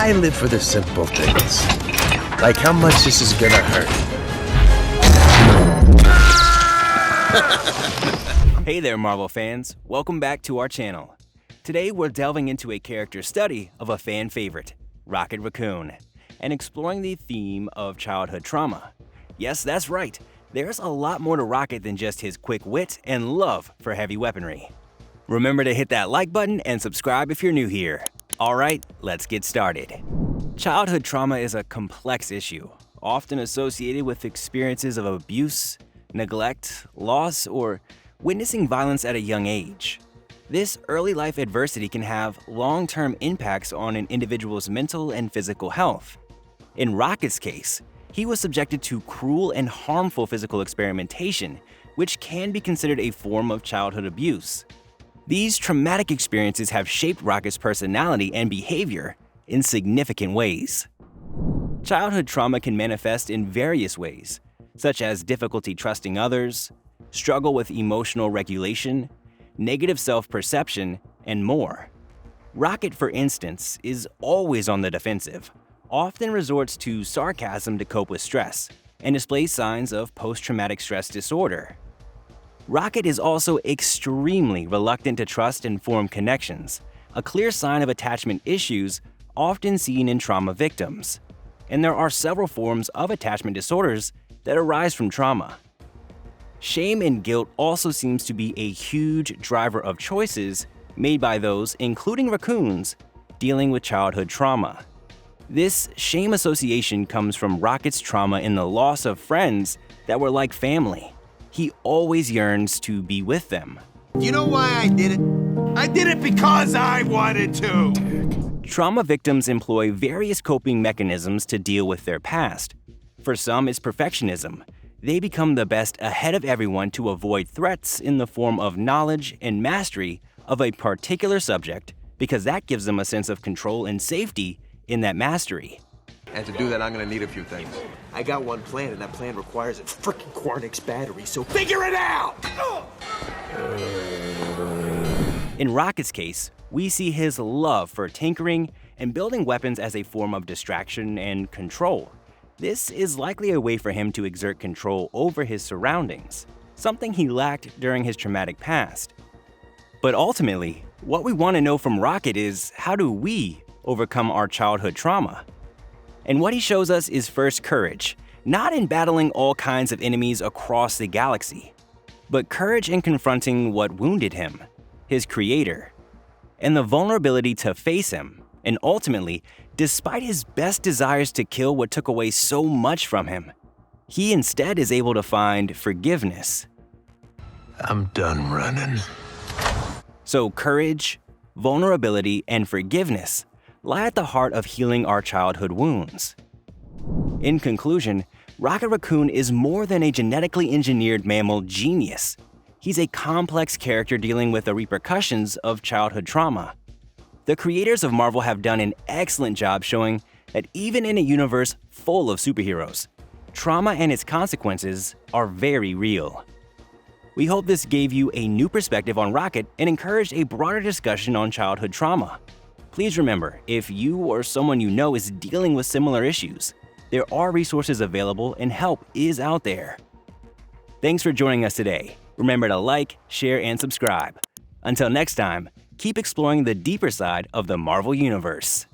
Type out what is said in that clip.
I live for the simple things. Like how much this is gonna hurt. Hey there, Marvel fans. Welcome back to our channel. Today, we're delving into a character study of a fan favorite, Rocket Raccoon, and exploring the theme of childhood trauma. Yes, that's right. There's a lot more to Rocket than just his quick wit and love for heavy weaponry. Remember to hit that like button and subscribe if you're new here. Alright, let's get started. Childhood trauma is a complex issue, often associated with experiences of abuse, neglect, loss, or witnessing violence at a young age. This early life adversity can have long-term impacts on an individual's mental and physical health. In Rocket's case, he was subjected to cruel and harmful physical experimentation, which can be considered a form of childhood abuse. These traumatic experiences have shaped Rocket's personality and behavior in significant ways. Childhood trauma can manifest in various ways, such as difficulty trusting others, struggle with emotional regulation, negative self-perception, and more. Rocket, for instance, is always on the defensive, often resorts to sarcasm to cope with stress, and displays signs of post-traumatic stress disorder. Rocket is also extremely reluctant to trust and form connections, a clear sign of attachment issues often seen in trauma victims. And there are several forms of attachment disorders that arise from trauma. Shame and guilt also seems to be a huge driver of choices made by those, including raccoons, dealing with childhood trauma. This shame association comes from Rocket's trauma in the loss of friends that were like family. He always yearns to be with them. You know why I did it? I did it because I wanted to! Trauma victims employ various coping mechanisms to deal with their past. For some, it's perfectionism. They become the best ahead of everyone to avoid threats in the form of knowledge and mastery of a particular subject, because that gives them a sense of control and safety in that mastery. And to do that, I'm gonna need a few things. I got one plan, and that plan requires a frickin' Quarnix battery, so figure it out! In Rocket's case, we see his love for tinkering and building weapons as a form of distraction and control. This is likely a way for him to exert control over his surroundings, something he lacked during his traumatic past. But ultimately, what we want to know from Rocket is, how do we overcome our childhood trauma? And what he shows us is first courage, not in battling all kinds of enemies across the galaxy, but courage in confronting what wounded him, his creator, and the vulnerability to face him, and ultimately, despite his best desires to kill what took away so much from him, he instead is able to find forgiveness. I'm done running. So courage, vulnerability, and forgiveness lie at the heart of healing our childhood wounds. In conclusion, Rocket Raccoon is more than a genetically engineered mammal genius. He's a complex character dealing with the repercussions of childhood trauma. The creators of Marvel have done an excellent job showing that even in a universe full of superheroes, trauma and its consequences are very real. We hope this gave you a new perspective on Rocket and encouraged a broader discussion on childhood trauma. Please remember, if you or someone you know is dealing with similar issues, there are resources available and help is out there. Thanks for joining us today. Remember to like, share, and subscribe. Until next time, keep exploring the deeper side of the Marvel Universe.